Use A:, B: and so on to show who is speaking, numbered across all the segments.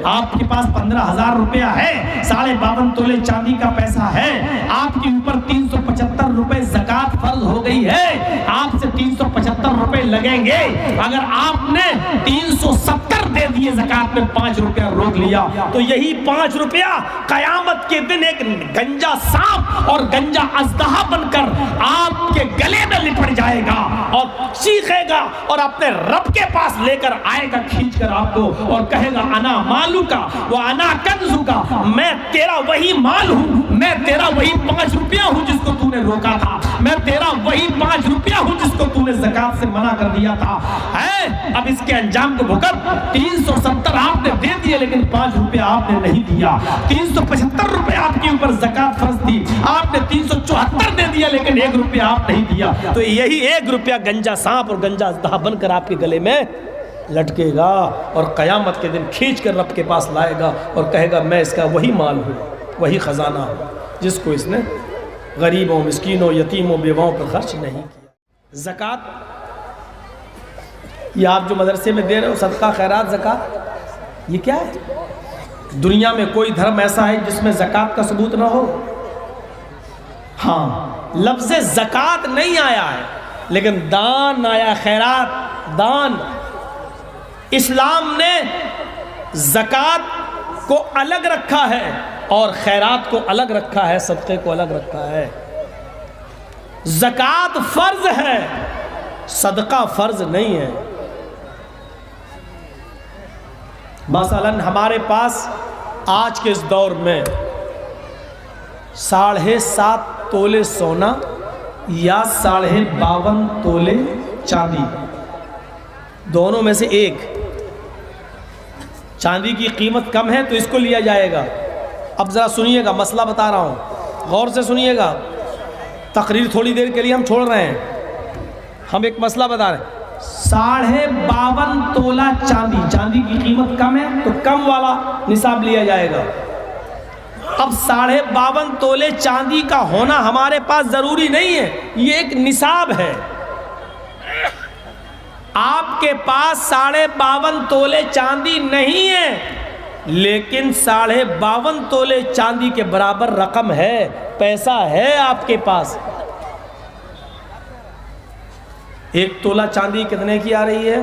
A: آپ کے پاس 15,000 روپیہ ہے، 52.5 تولے چاندی کا پیسہ ہے، آپ کے اوپر 375 روپے زکوٰۃ فرض ہو گئی ہے، آپ سے 375 روپے لگیں گے۔ اگر آپ نے 370 دے دیے زکوٰۃ میں 5 روپیہ روک لیا تو یہی 5 روپیہ قیامت کے دن ایک گنجا سانپ اور گنجا اژدہا بن کر آپ کے گلے میں لپٹ جائے گا اور چیخے گا اور اپنے رب کے پاس لے کر آئے گا کھینچ کر آپ کو اور کہے گا انا مالو کا وہ انا کنزو کا، میں تیرا وہی مال ہوں، میں تیرا وہی 5 روپیہ ہوں جس کو تو نے روکا تھا، میں تیرا وہی 5 روپیہ ہوں جس کو تو نے زکوٰۃ سے منع کر دیا تھا۔ اب اس کے انجام کو بھگت 370 آپ نے دے دیے لیکن 5 روپیہ آپ نے نہیں دیا، 375 روپے آپ کے اوپر زکوٰۃ فرض تھی، آپ نے 374 دے دیا لیکن 1 روپیہ آپ نہیں دیا، تو یہی 1 روپیہ گنجا سانپ اور گنجا اژدہا بن کر آپ کے گلے میں لٹکے گا اور قیامت کے دن کھینچ کر رب کے پاس لائے گا اور کہے گا میں اس کا وہی مال ہوں، وہی خزانہ ہوں جس کو اس نے غریبوں، مسکینوں، یتیموں، بیواؤں پر خرچ نہیں کیا۔ زکوٰۃ یہ آپ جو مدرسے میں دے رہے ہو، صدقہ، خیرات، زکوٰۃ، یہ کیا ہے؟ دنیا میں کوئی دھرم ایسا ہے جس میں زکوٰۃ کا ثبوت نہ ہو؟ ہاں، لفظ زکوٰۃ نہیں آیا ہے لیکن دان آیا، خیرات، دان۔ اسلام نے زکوٰۃ کو الگ رکھا ہے اور خیرات کو الگ رکھا ہے، صدقے کو الگ رکھا ہے۔ زکوٰۃ فرض ہے، صدقہ فرض نہیں ہے۔ مثلاً ہمارے پاس آج کے اس دور میں 7.5 تولے سونا یا 52.5 تولے چاندی، دونوں میں سے ایک۔ چاندی کی قیمت کم ہے تو اس کو لیا جائے گا۔ اب ذرا سنیے گا، مسئلہ بتا رہا ہوں، غور سے سنیے گا، تقریر تھوڑی دیر کے لیے ہم چھوڑ رہے ہیں، ہم ایک مسئلہ بتا رہے ہیں۔ 52.5 تولہ چاندی، چاندی کی قیمت کم ہے تو کم والا نصاب لیا جائے گا۔ اب 52.5 تولے چاندی کا ہونا ہمارے پاس ضروری نہیں ہے، یہ ایک نصاب ہے۔ آپ کے پاس 52.5 تولے چاندی نہیں ہے لیکن 52.5 تولے چاندی کے برابر رقم ہے، پیسہ ہے آپ کے پاس۔ 1 تولہ چاندی کتنے کی آ رہی ہے؟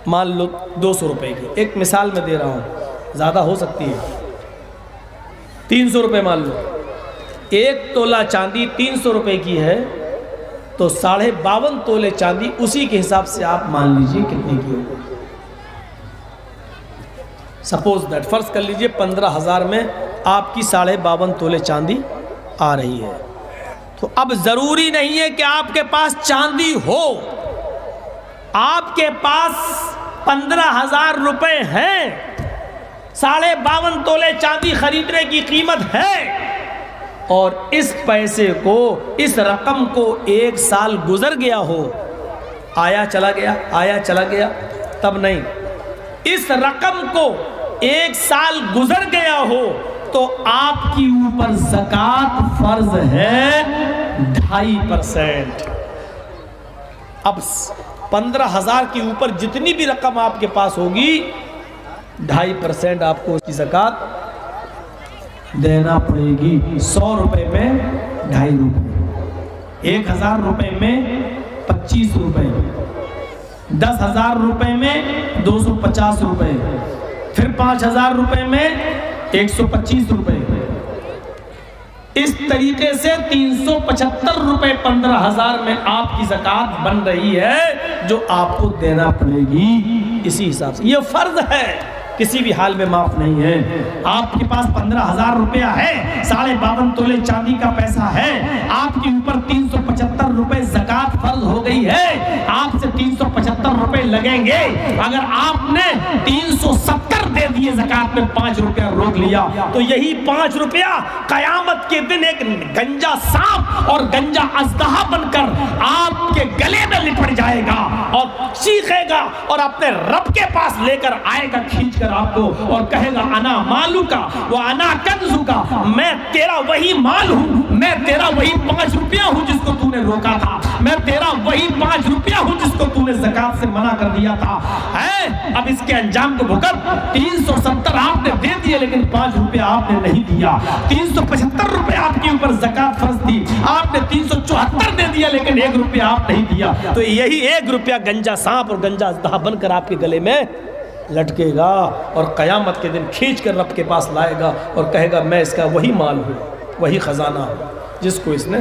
A: مان لو 200 روپے کی، ایک مثال میں دے رہا ہوں، زیادہ ہو سکتی ہے، 300 روپے مان لو۔ 1 تولہ چاندی 300 روپے کی ہے تو 52.5 تولے چاندی اسی کے حساب سے آپ مان لیجئے کتنے کی ہوگی۔ سپوز دیٹ، فرض کر لیجئے 15,000 میں آپ کی 52.5 تولے چاندی آ رہی ہے، تو اب ضروری نہیں ہے کہ آپ کے پاس چاندی ہو، آپ کے پاس 15,000 روپے ہیں، 52.5 تولے چاندی خریدنے کی قیمت ہے اور اس پیسے کو، اس رقم کو 1 سال گزر گیا ہو، آیا چلا گیا، آیا چلا گیا، تب نہیں، اس رقم کو 1 سال گزر گیا ہو تو آپ کی اوپر زکوٰۃ فرض ہے 2.5%۔ اب 15,000 کے اوپر جتنی بھی رقم آپ کے پاس ہوگی 2.5% آپ کو اس کی زکوٰۃ دینا پڑے گی۔ 100 روپے میں 2.5 روپے، 1,000 روپے میں 25 روپے، 10,000 روپے میں 250 روپے، پھر 5,000 روپے میں 125 روپے، اس طریقے سے 375 روپے 15,000 میں آپ کی زکوٰۃ بن رہی ہے جو آپ کو دینا پڑے گی اسی حساب سے۔ یہ فرض ہے، کسی بھی حال میں معاف نہیں ہے۔ آپ کے پاس 15,000 روپیہ ہے، 52.5 تولے چاندی کا پیسہ ہے، آپ کے اوپر 375 روپے زکوٰۃ فرض ہو گئی ہے، آپ سے 375 روپے لگیں گے۔ اگر آپ نے 370 دے دیے زکوٰۃ میں 5 روپیہ روک لیا تو یہی 5 روپیہ قیامت کے دن ایک گنجا سانپ اور گنجا اژدہا بن کر آپ کے گلے میں لپٹ جائے گا اور چیخے گا اور اپنے رب کے پاس لے کر آئے گا کھینچ کر آپ کو اور کہے گا انا مالو کا وہ انا کنزو کا، میں تیرا وہی مال ہوں، میں تیرا وہی 5 روپیہ ہوں جس کو تو نے روکا تھا، میں تیرا وہی 5 روپیہ ہوں جس کو تو نے زکوٰۃ سے منع کر دیا تھا۔ اب اس کے انجام کو بھگت 370 لیکن 5 روپے آپ نے نہیں دیا. 375 روپے آپ کے اوپر زکوٰۃ فرض تھی, آپ نے 374 دے دیا, لیکن 1 روپے آپ نہیں دیا. تو یہی 1 روپیہ گنجا سانپ اور گنجا اژدہا بن کر آپ کے گلے میں لٹکے گا, اور قیامت کے دن کھینچ کر رب کے پاس لائے گا اور کہے گا میں اس کا وہی مال ہوں, وہی خزانہ ہوں جس کو اس نے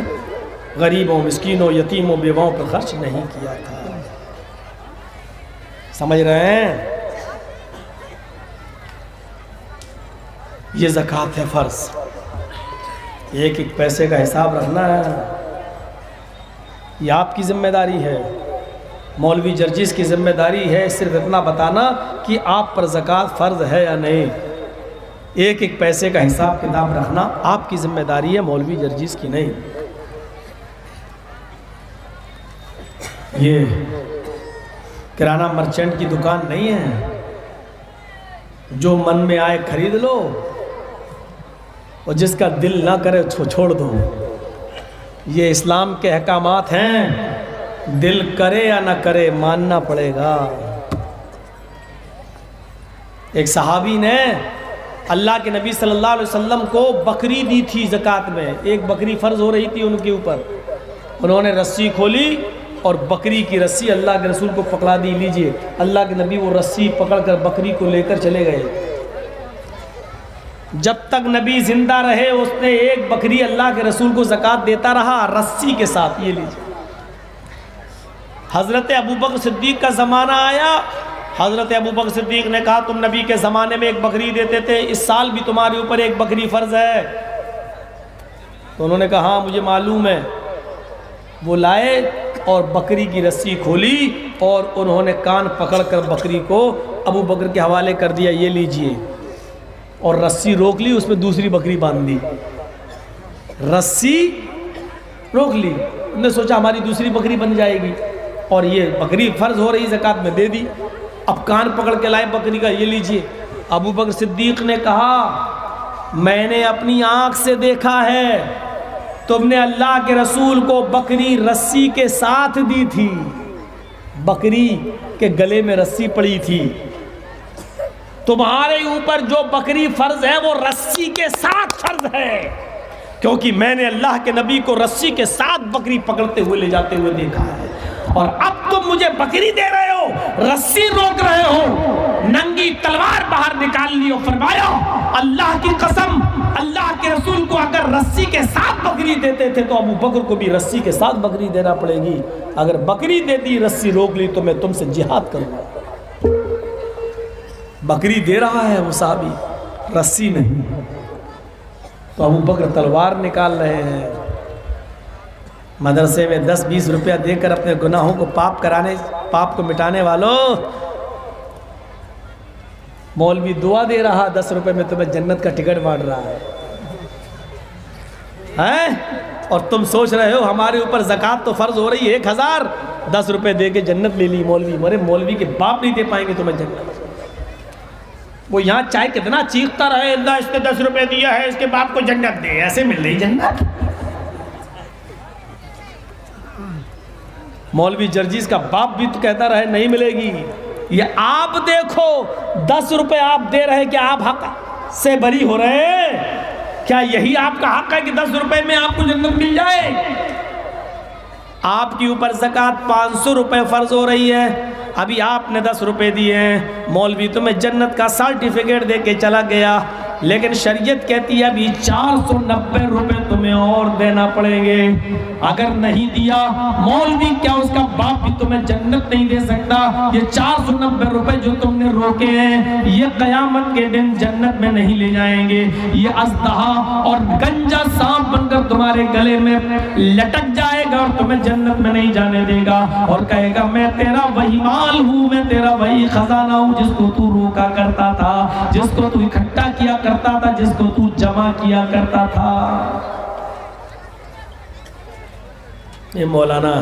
A: غریبوں, مسکینوں, یتیموں, بیواؤں پر خرچ نہیں کیا تھا. سمجھ رہے ہیں؟ یہ زکوٰۃ ہے فرض. ایک ایک پیسے کا حساب رکھنا ہے, یہ آپ کی ذمہ داری ہے. مولوی جرجیز کی ذمہ داری ہے صرف اتنا بتانا کہ آپ پر زکوٰۃ فرض ہے یا نہیں. ایک ایک پیسے کا حساب کتاب رکھنا آپ کی ذمہ داری ہے, مولوی جرجیز کی نہیں. یہ کرانہ مرچنٹ کی دکان نہیں ہے جو من میں آئے خرید لو اور جس کا دل نہ کرے چھوڑ دو. یہ اسلام کے احکامات ہیں, دل کرے یا نہ کرے ماننا پڑے گا. ایک صحابی نے اللہ کے نبی صلی اللہ علیہ وسلم کو بکری دی تھی زکوٰۃ میں. ایک بکری فرض ہو رہی تھی ان کے اوپر. انہوں نے رسی کھولی اور بکری کی رسی اللہ کے رسول کو پکڑا دی. لیجئے, اللہ کے نبی وہ رسی پکڑ کر بکری کو لے کر چلے گئے. جب تک نبی زندہ رہے اس نے ایک بکری اللہ کے رسول کو زکوٰۃ دیتا رہا رسی کے ساتھ. یہ لیجئے, حضرت ابوبکر صدیق کا زمانہ آیا. حضرت ابوبکر صدیق نے کہا تم نبی کے زمانے میں ایک بکری دیتے تھے, اس سال بھی تمہارے اوپر ایک بکری فرض ہے. تو انہوں نے کہا ہاں مجھے معلوم ہے. وہ لائے اور بکری کی رسی کھولی اور انہوں نے کان پکڑ کر بکری کو ابو بکر کے حوالے کر دیا. یہ لیجئے, اور رسی روک لی, اس میں دوسری بکری باندھ دی. رسی روک لی, انہوں نے سوچا ہماری دوسری بکری بن جائے گی, اور یہ بکری فرض ہو رہی زکوٰۃ میں دے دی. اب کان پکڑ کے لائے بکری کا. یہ لیجئے. ابو بکر صدیق نے کہا میں نے اپنی آنکھ سے دیکھا ہے تم نے اللہ کے رسول کو بکری رسی کے ساتھ دی تھی. بکری کے گلے میں رسی پڑی تھی. تمہارے اوپر جو بکری فرض ہے وہ رسی کے ساتھ فرض ہے, کیونکہ میں نے اللہ کے نبی کو رسی کے ساتھ بکری پکڑتے ہوئے لے جاتے ہوئے دیکھا ہے. اور اب تم مجھے بکری دے رہے ہو, رسی روک رہے ہو, ننگی تلوار باہر نکال لی. اور فرمایا اللہ کی قسم اللہ کے رسول کو اگر رسی کے ساتھ بکری دیتے تھے تو ابو بکر کو بھی رسی کے ساتھ بکری دینا پڑے گی. اگر بکری دے دی رسی روک لی تو میں تم سے جہاد کروں گا. بکری دے رہا ہے وہ صحابی, رسی نہیں. تو ابو بکر تلوار نکال رہے ہیں. مدرسے میں 10-20 روپیہ دے کر اپنے گناہوں کو پاپ کو مٹانے والوں, مولوی دعا دے رہا 10 روپے میں تمہیں جنت کا ٹکٹ بانٹ رہا ہے, اور تم سوچ رہے ہو ہمارے اوپر زکوٰۃ تو فرض ہو رہی ہے 1000, 10 روپے دے کے جنت لے لی مولوی. مرے مولوی کے باپ نہیں دے پائیں گے تمہیں جنت. وہ یہاں چاہے کتنا چیختا رہے اللہ اس نے 10 روپے دیا ہے اس کے باپ کو جنت دے, ایسے مل رہی جنت. مولوی جرجیز کا باپ بھی تو کہتا رہے نہیں ملے گی. یہ آپ دیکھو 10 روپے آپ دے رہے, کیا آپ حق سے بری ہو رہے ہیں؟ کیا یہی آپ کا حق ہے کہ 10 روپے میں آپ کو جنت مل جائے؟ آپ کے اوپر زکوٰۃ 500 روپے فرض ہو رہی ہے, ابھی آپ نے 10 روپے دیے ہیں, مولوی تمہیں جنت کا سرٹیفکیٹ دے کے چلا گیا, لیکن شریعت کہتی ہے ابھی 490 روپے تمہیں اور دینا پڑیں گے. اگر نہیں دیا مولوی کیا اس کا باپ بھی تمہیں جنت نہیں دے سکتا. یہ 490 روپے جو تم نے روکے ہیں یہ قیامت کے دن جنت میں نہیں لے جائیں گے. یہ اژدہا اور گنجا سانپ بن کر تمہارے گلے میں لٹک جائے گا اور تمہیں جنت میں نہیں جانے دے گا, اور کہے گا میں تیرا وہی مال ہوں, میں تیرا وہی خزانہ ہوں جس کو تو روکا کرتا تھا, جس کو تو اکٹھا کیا کرتا تھا, جس کو تو جمع کیا کرتا تھا. یہ مولانا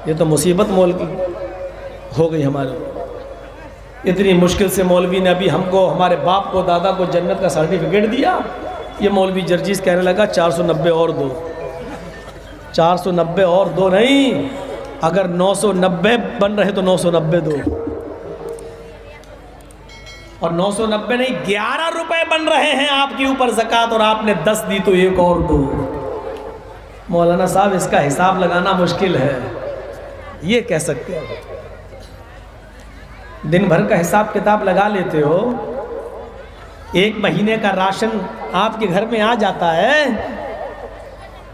A: یہ تو مصیبت مولوی ہو گئی ہمارے. اتنی مشکل سے مولوی نے ابھی ہم کو ہمارے باپ کو دادا کو جنت کا سرٹیفکیٹ دیا. یہ مولوی جرجیز کہنے لگا 490 اور دو. 490 اور دو نہیں, اگر 990 بن رہے تو 990 دو. اور 990 نہیں 11 روپے بن رہے ہیں آپ کے اوپر زکوٰۃ، اور آپ نے 10 دی تو ایک اور دو۔ مولانا صاحب اس کا حساب لگانا مشکل ہے، یہ کہہ سکتے ہو دن بھر کا حساب کتاب لگا لیتے ہو، ایک مہینے کا راشن آپ کے گھر میں آ جاتا ہے،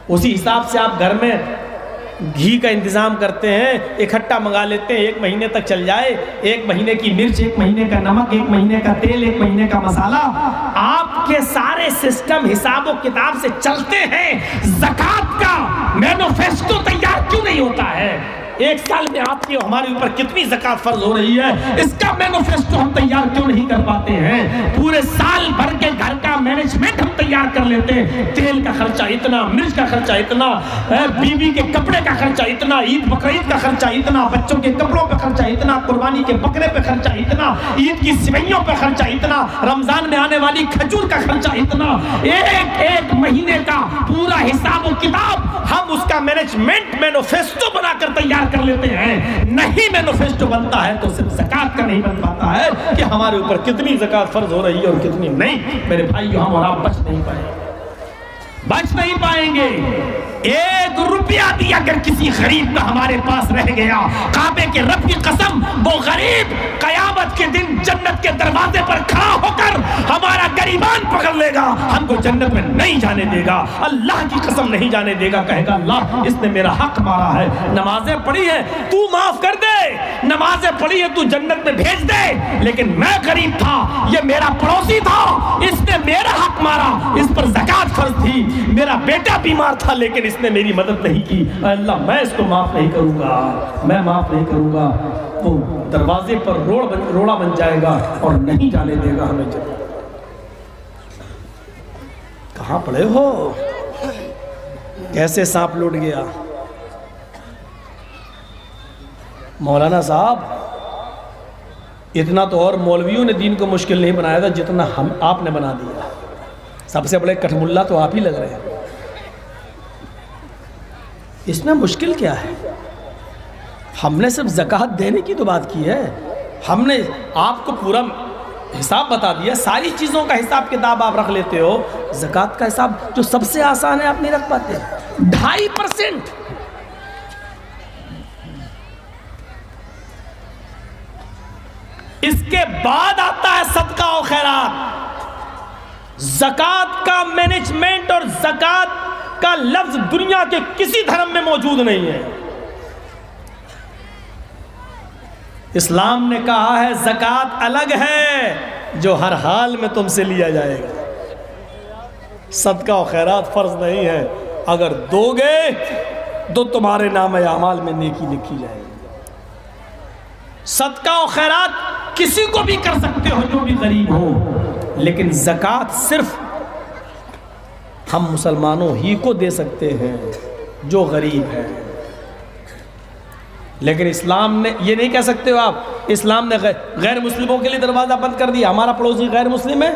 A: اسی حساب سے آپ گھر میں گھی کا انتظام کرتے ہیں، اکٹھا منگا لیتے ہیں، ایک مہینے تک چل جائے، ایک مہینے کی مرچ، ایک مہینے کا نمک، ایک مہینے کا تیل، ایک مہینے کا مسالہ، آپ کے سارے سسٹم حساب و کتاب سے چلتے ہیں۔ زکوٰۃ کا مینوفیسٹو تیار کیوں نہیں ہوتا ہے؟ ایک سال میں آپ کی ہمارے اوپر کتنی زکوٰۃ فرض ہو رہی ہے، اس کا مینوفیسٹو ہم تیار کیوں نہیں کر پاتے ہیں؟ پورے سال بھر کے گھر کا مینجمنٹ ہم تیار کر لیتے ہیں، تیل کا خرچہ اتنا، مرچ کا خرچہ اتنا، بیوی کے کپڑے کا خرچہ اتنا، عید بقرعید کا خرچہ اتنا، بچوں کے کپڑوں پہ خرچہ اتنا، قربانی کے بکرے پہ خرچہ اتنا، عید کی سوئیوں پہ خرچہ اتنا، رمضان میں آنے والی کھجور کا خرچہ اتنا، ایک مہینے کا پورا حساب و کتاب ہم اس کا مینجمنٹ مینوفیسٹو بنا کر تیار کر لیتے ہیں۔ نہیں مینوفیسٹو بنتا ہے تو صرف زکوٰۃ کا نہیں بن پاتا ہے کہ ہمارے اوپر کتنی زکوٰۃ فرض ہو رہی ہے اور کتنی نہیں۔ میرے بھائیو، ہم اور آپ بچ نہیں پائیں گے۔ 1 روپیہ بھی اگر کسی غریب کا ہمارے پاس رہ گیا، کعبے کے رب کی قسم، وہ غریب قیامت کے دن جنت کے دروازے پر کھڑا ہو کر ہمارا گریبان پکڑ لے گا، ہم کو جنت میں نہیں جانے دے گا، اللہ کی قسم نہیں جانے دے گا، کہے گا اللہ اس نے میرا حق مارا ہے، نمازیں پڑھی ہے تو معاف کر دے، نمازیں پڑھی ہے تو جنت میں بھیج دے، لیکن میں غریب تھا، یہ میرا پڑوسی تھا، اس نے میرا حق مارا، اس پر زکوٰۃ فرض تھی، میرا بیٹا بیمار تھا لیکن اس نے میری مدد نہیں کی، اللہ میں اس کو معاف نہیں کروں گا، میں معاف نہیں کروں گا۔ وہ دروازے پر روڑا بن جائے گا اور نہیں جانے دے گا ہمیں جنت۔ کہاں پڑے ہو؟ کیسے سانپ لوٹ گیا؟ مولانا صاحب اتنا تو اور مولویوں نے دین کو مشکل نہیں بنایا تھا جتنا آپ نے بنا دیا۔ سب سے بڑے کٹھملا تو آپ ہی لگ رہے ہیں۔ اس میں مشکل کیا ہے؟ ہم نے صرف زکوٰۃ دینے کی تو بات کی ہے، ہم نے آپ کو پورا حساب بتا دیا، ساری چیزوں کا حساب کتاب آپ رکھ لیتے ہو، زکوٰۃ کا حساب جو سب سے آسان ہے آپ نہیں رکھ پاتے۔ 2.5%۔ اس کے بعد آتا ہے صدقہ و خیرات۔ زکوٰۃ کا مینجمنٹ اور زکوٰۃ کا لفظ دنیا کے کسی دھرم میں موجود نہیں ہے۔ اسلام نے کہا ہے زکوٰۃ الگ ہے جو ہر حال میں تم سے لیا جائے گا، صدقہ و خیرات فرض نہیں ہے، اگر دو گے تو تمہارے نام اعمال میں نیکی لکھی جائے گی۔ صدقہ و خیرات کسی کو بھی کر سکتے ہو جو بھی غریب ہو، لیکن زکوٰۃ صرف ہم مسلمانوں ہی کو دے سکتے ہیں جو غریب ہے۔ لیکن اسلام نے یہ نہیں کہہ سکتے ہو آپ، اسلام نے غیر مسلموں کے لیے دروازہ بند کر دیا، ہمارا پڑوسی غیر مسلم ہے،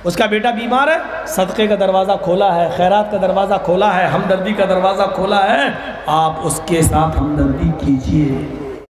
A: اس کا بیٹا بیمار ہے، صدقے کا دروازہ کھولا ہے، خیرات کا دروازہ کھولا ہے، ہمدردی کا دروازہ کھولا ہے، آپ اس کے ساتھ ہمدردی کیجئے۔